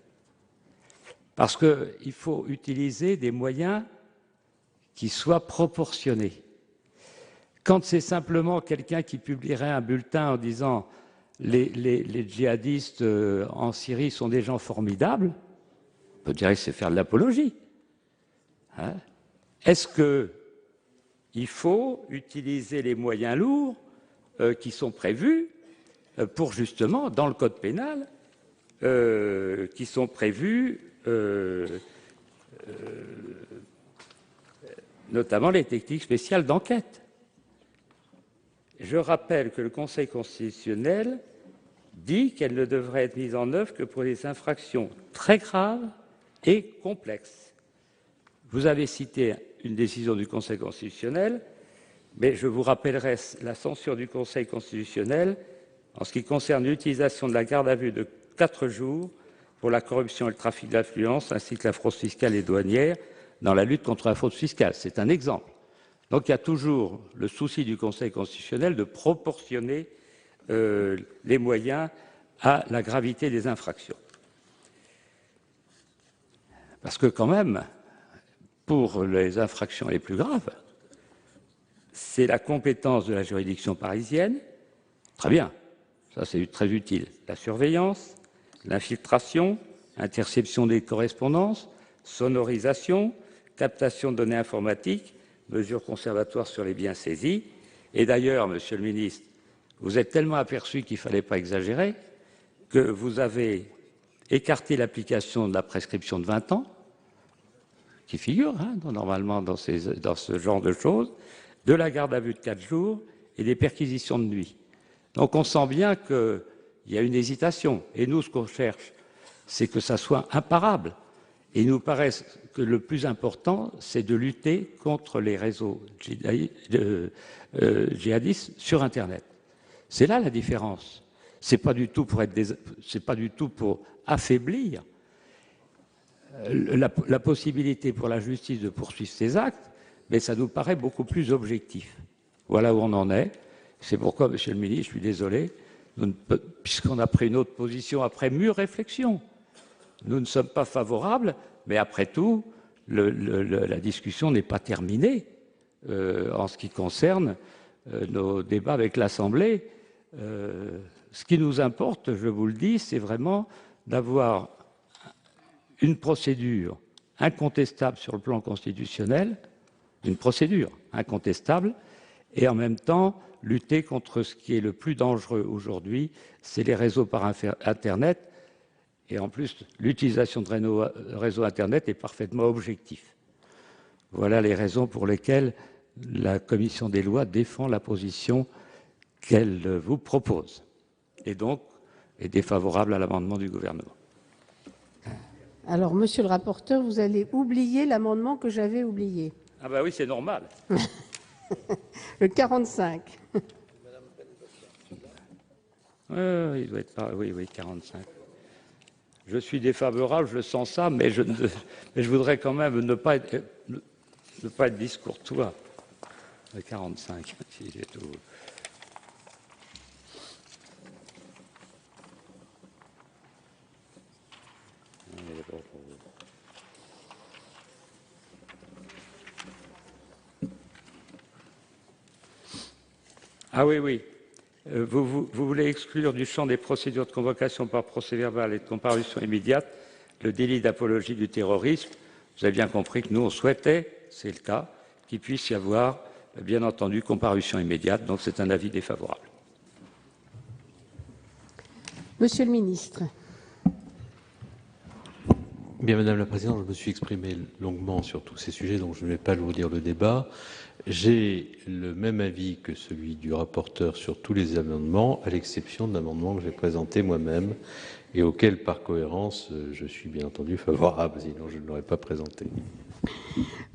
Parce qu'il faut utiliser des moyens qui soient proportionnés. Quand c'est simplement quelqu'un qui publierait un bulletin en disant les djihadistes en Syrie sont des gens formidables, on peut dire que c'est faire de l'apologie. Hein? Est-ce qu'il faut utiliser les moyens lourds qui sont prévus pour justement, dans le code pénal, qui sont prévus notamment les techniques spéciales d'enquête. Je rappelle que le Conseil constitutionnel dit qu'elle ne devrait être mise en œuvre que pour des infractions très graves et complexes. Vous avez cité une décision du Conseil constitutionnel, mais je vous rappellerai la censure du Conseil constitutionnel en ce qui concerne l'utilisation de la garde à vue de 4 jours pour la corruption et le trafic d'influence, ainsi que la fraude fiscale et douanière dans la lutte contre la fraude fiscale. C'est un exemple. Donc il y a toujours le souci du Conseil constitutionnel de proportionner les moyens à la gravité des infractions. Parce que quand même, pour les infractions les plus graves, c'est la compétence de la juridiction parisienne. Très bien, ça c'est très utile. La surveillance, l'infiltration, interception des correspondances, sonorisation, captation de données informatiques, mesures conservatoires sur les biens saisis. Et d'ailleurs, Monsieur le ministre, vous êtes tellement aperçu qu'il ne fallait pas exagérer que vous avez écarté l'application de la prescription de 20 ans, qui figure normalement dans ce genre de choses, de la garde à vue de 4 jours et des perquisitions de nuit. Donc on sent bien qu'il y a une hésitation. Et nous, ce qu'on cherche, c'est que ça soit imparable. Et il nous paraît que le plus important, c'est de lutter contre les réseaux djihadistes sur Internet. C'est là la différence. C'est pas du tout pour affaiblir la possibilité pour la justice de poursuivre ces actes, mais ça nous paraît beaucoup plus objectif. Voilà où on en est. C'est pourquoi, Monsieur le ministre, je suis désolé, puisqu'on a pris une autre position après mûre réflexion, nous ne sommes pas favorables, mais après tout, la discussion n'est pas terminée en ce qui concerne nos débats avec l'Assemblée. Ce qui nous importe, je vous le dis, c'est vraiment d'avoir une procédure incontestable sur le plan constitutionnel, une procédure incontestable, et en même temps lutter contre ce qui est le plus dangereux aujourd'hui, c'est les réseaux par Internet. Et en plus, l'utilisation de réseaux Internet est parfaitement objective. Voilà les raisons pour lesquelles la Commission des lois défend la position qu'elle vous propose, et donc est défavorable à l'amendement du gouvernement. Alors, monsieur le rapporteur, vous allez oublier l'amendement que j'avais oublié. Ah bah oui, c'est normal. Le 45. Il doit être oui, 45. Je suis défavorable, je sens ça, mais je voudrais quand même ne pas être discourtois. Le 45, si j'ai tout. Ah oui, oui. Vous voulez exclure du champ des procédures de convocation par procès-verbal et de comparution immédiate le délit d'apologie du terrorisme. Vous avez bien compris que nous, on souhaitait, c'est le cas, qu'il puisse y avoir, bien entendu, comparution immédiate. Donc c'est un avis défavorable. Monsieur le ministre. Bien, Madame la Présidente, je me suis exprimé longuement sur tous ces sujets, donc je ne vais pas alourdir le débat. J'ai le même avis que celui du rapporteur sur tous les amendements, à l'exception de l'amendement que j'ai présenté moi-même et auquel, par cohérence, je suis bien entendu favorable, sinon je ne l'aurais pas présenté.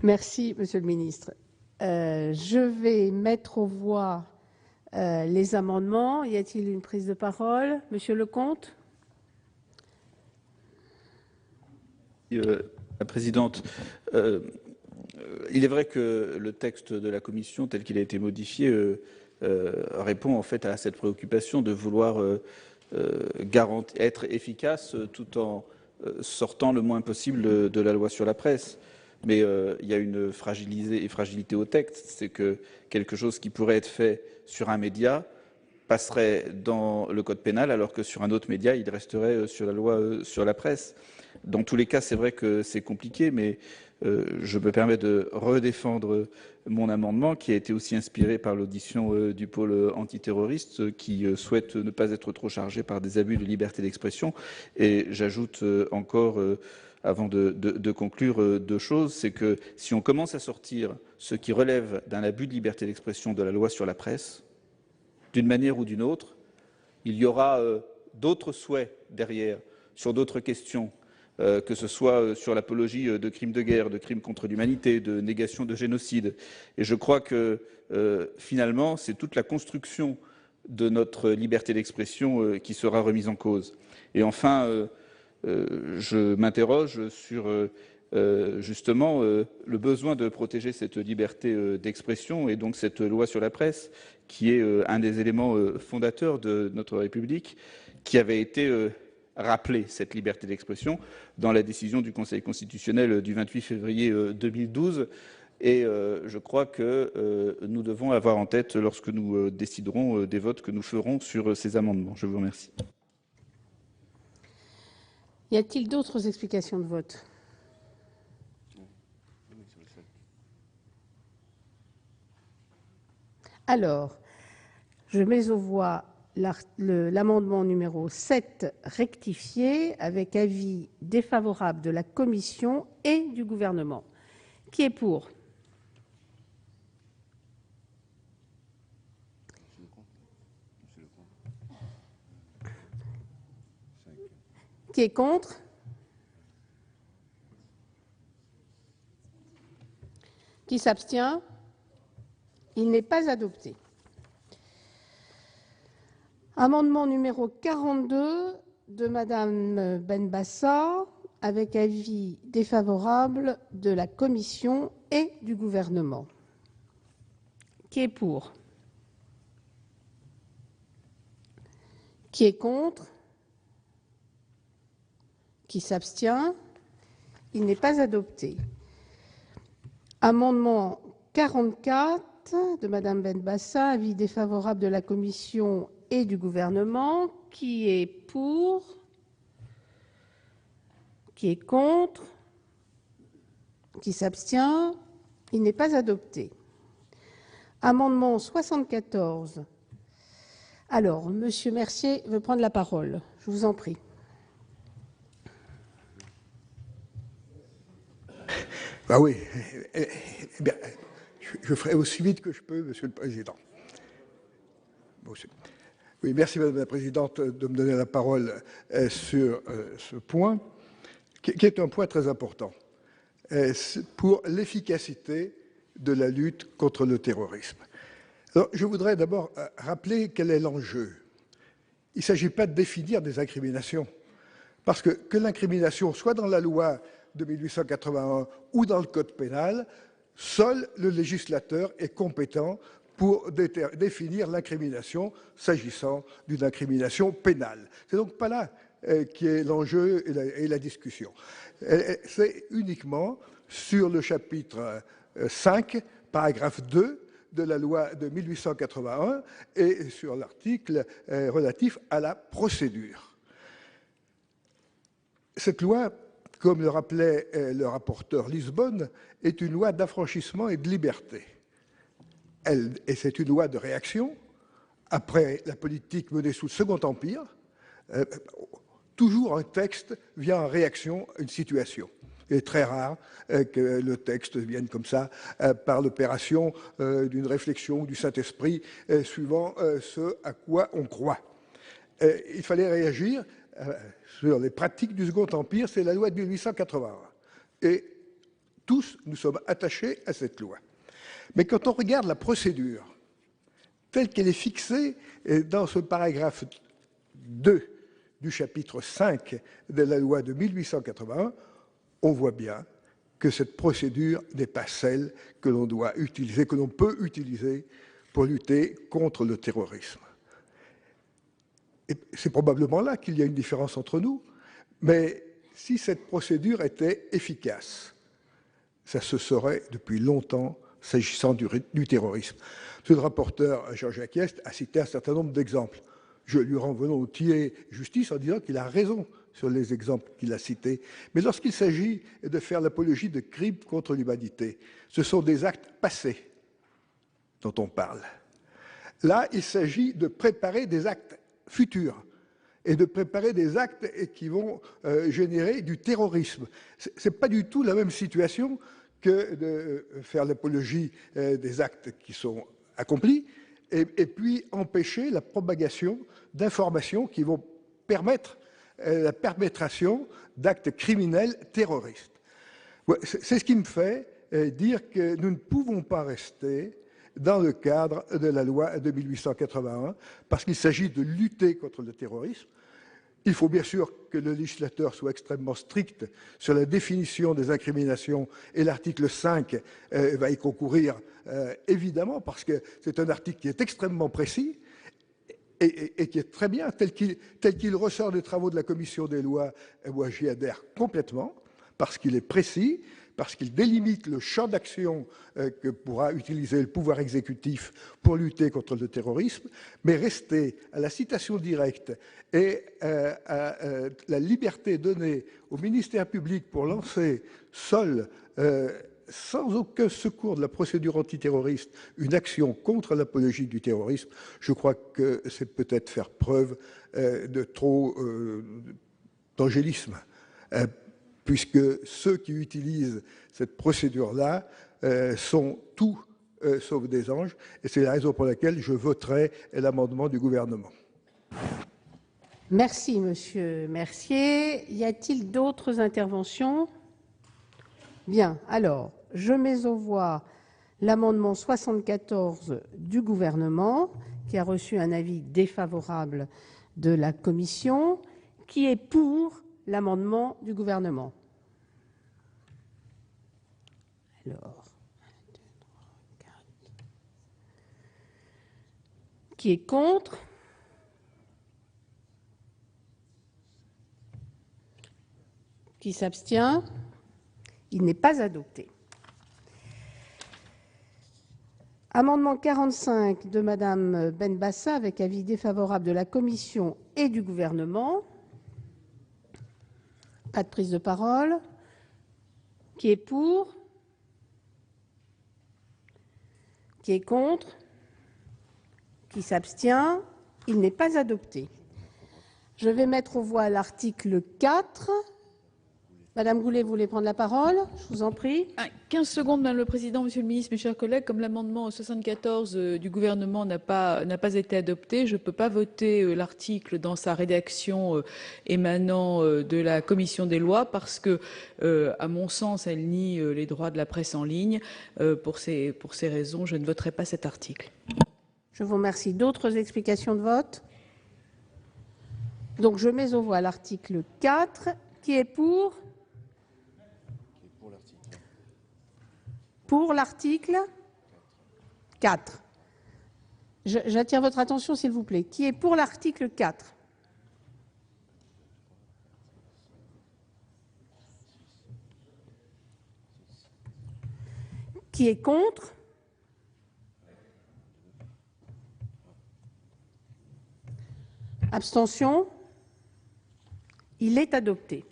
Merci, Monsieur le ministre. Je vais mettre aux voix les amendements. Y a-t-il une prise de parole? Monsieur Lecomte. La présidente, il est vrai que le texte de la Commission, tel qu'il a été modifié, répond en fait à cette préoccupation de vouloir être efficace tout en sortant le moins possible de la loi sur la presse. Mais il y a une fragilité au texte, c'est que quelque chose qui pourrait être fait sur un média passerait dans le code pénal, alors que sur un autre média, il resterait sur la loi sur la presse. Dans tous les cas, c'est vrai que c'est compliqué, mais je me permets de redéfendre mon amendement, qui a été aussi inspiré par l'audition du pôle antiterroriste, qui souhaite ne pas être trop chargé par des abus de liberté d'expression. Et j'ajoute encore, avant de conclure, deux choses. C'est que si on commence à sortir ce qui relève d'un abus de liberté d'expression de la loi sur la presse, d'une manière ou d'une autre, il y aura d'autres souhaits derrière, sur d'autres questions, que ce soit sur l'apologie de crimes de guerre, de crimes contre l'humanité, de négation de génocide. Et je crois que, finalement, c'est toute la construction de notre liberté d'expression qui sera remise en cause. Et enfin, je m'interroge sur justement le besoin de protéger cette liberté d'expression et donc cette loi sur la presse, qui est un des éléments fondateurs de notre République, qui avait été rappeler cette liberté d'expression dans la décision du Conseil constitutionnel du 28 février 2012. Et je crois que nous devons avoir en tête lorsque nous déciderons des votes que nous ferons sur ces amendements. Je vous remercie. Y a-t-il d'autres explications de vote? Alors, je mets aux voix l'amendement numéro 7 rectifié avec avis défavorable de la Commission et du Gouvernement. Qui est pour? Qui est contre? Qui s'abstient? Il n'est pas adopté. Amendement numéro 42 de Madame Benbassa, avec avis défavorable de la Commission et du Gouvernement. Qui est pour? Qui est contre? Qui s'abstient? Il n'est pas adopté. Amendement 44 de Madame Benbassa, avis défavorable de la Commission et du Gouvernement. Qui est pour? Qui est contre? Qui s'abstient? Il n'est pas adopté. Amendement 74. Alors, Monsieur Mercier veut prendre la parole. Je vous en prie. Ben oui, eh bien, je ferai aussi vite que je peux, Monsieur le Président. Bon, oui, merci Madame la Présidente de me donner la parole sur ce point. qui est un point très important pour l'efficacité de la lutte contre le terrorisme. Alors, je voudrais d'abord rappeler quel est l'enjeu. Il ne s'agit pas de définir des incriminations, parce que l'incrimination soit dans la loi de 1881 ou dans le code pénal, seul le législateur est compétent pour définir l'incrimination s'agissant d'une incrimination pénale. C'est donc pas là qui est l'enjeu et la discussion. C'est uniquement sur le chapitre 5, paragraphe 2 de la loi de 1881 et sur l'article relatif à la procédure. Cette loi, comme le rappelait le rapporteur Lisbonne, est une loi d'affranchissement et de liberté. Et c'est une loi de réaction après la politique menée sous le Second Empire. Toujours un texte vient en réaction à une situation. Il est très rare que le texte vienne comme ça par l'opération d'une réflexion du Saint-Esprit suivant ce à quoi on croit. Il fallait réagir sur les pratiques du Second Empire, c'est la loi de 1881. Et tous, nous sommes attachés à cette loi. Mais quand on regarde la procédure telle qu'elle est fixée dans ce paragraphe 2 du chapitre 5 de la loi de 1881, on voit bien que cette procédure n'est pas celle que l'on doit utiliser, que l'on peut utiliser pour lutter contre le terrorisme. Et c'est probablement là qu'il y a une différence entre nous, mais si cette procédure était efficace, ça se saurait depuis longtemps s'agissant du terrorisme. Le rapporteur Georges Aquiest a cité un certain nombre d'exemples. Je lui rends volontiers justice en disant qu'il a raison sur les exemples qu'il a cités. Mais lorsqu'il s'agit de faire l'apologie de crimes contre l'humanité, ce sont des actes passés dont on parle. Là, il s'agit de préparer des actes futurs et de préparer des actes qui vont générer du terrorisme. Ce n'est pas du tout la même situation que de faire l'apologie des actes qui sont accomplis et puis empêcher la propagation d'informations qui vont permettre la perpétration d'actes criminels terroristes. C'est ce qui me fait dire que nous ne pouvons pas rester dans le cadre de la loi de 1881 parce qu'il s'agit de lutter contre le terrorisme. Il faut bien sûr que le législateur soit extrêmement strict sur la définition des incriminations et l'article 5 va y concourir évidemment parce que c'est un article qui est extrêmement précis et qui est très bien tel qu'il ressort des travaux de la commission des lois. Moi j'y adhère complètement parce qu'il est précis, parce qu'il délimite le champ d'action que pourra utiliser le pouvoir exécutif pour lutter contre le terrorisme, mais rester à la citation directe et à la liberté donnée au ministère public pour lancer seul, sans aucun secours de la procédure antiterroriste, une action contre l'apologie du terrorisme, je crois que c'est peut-être faire preuve de trop d'angélisme. Puisque ceux qui utilisent cette procédure-là sont tout sauf des anges, et c'est la raison pour laquelle je voterai l'amendement du gouvernement. Merci, Monsieur Mercier. Y a-t-il d'autres interventions? Bien, alors, je mets aux voix l'amendement 74 du gouvernement, qui a reçu un avis défavorable de la commission, qui est pour l'amendement du gouvernement. Alors, 1, 2, 3, 4. Qui est contre? Qui s'abstient? Il n'est pas adopté. Amendement 45 de Madame Benbassa, avec avis défavorable de la commission et du gouvernement. Pas de prise de parole. Qui est pour? Qui est contre? Qui s'abstient? Il n'est pas adopté. Je vais mettre aux voix l'article 4. Madame Goulet, vous voulez prendre la parole? Je vous en prie. 15 secondes, Madame le Président, Monsieur le Ministre, mes chers collègues. Comme l'amendement 74 du gouvernement n'a pas été adopté, je ne peux pas voter l'article dans sa rédaction émanant de la Commission des lois parce que, à mon sens, elle nie les droits de la presse en ligne. Pour ces raisons, je ne voterai pas cet article. Je vous remercie. D'autres explications de vote? Donc, je mets aux voix l'article 4. Qui est pour? Pour l'article 4. J'attire votre attention, s'il vous plaît. Qui est pour l'article 4? Qui est contre? Abstention? Il est adopté.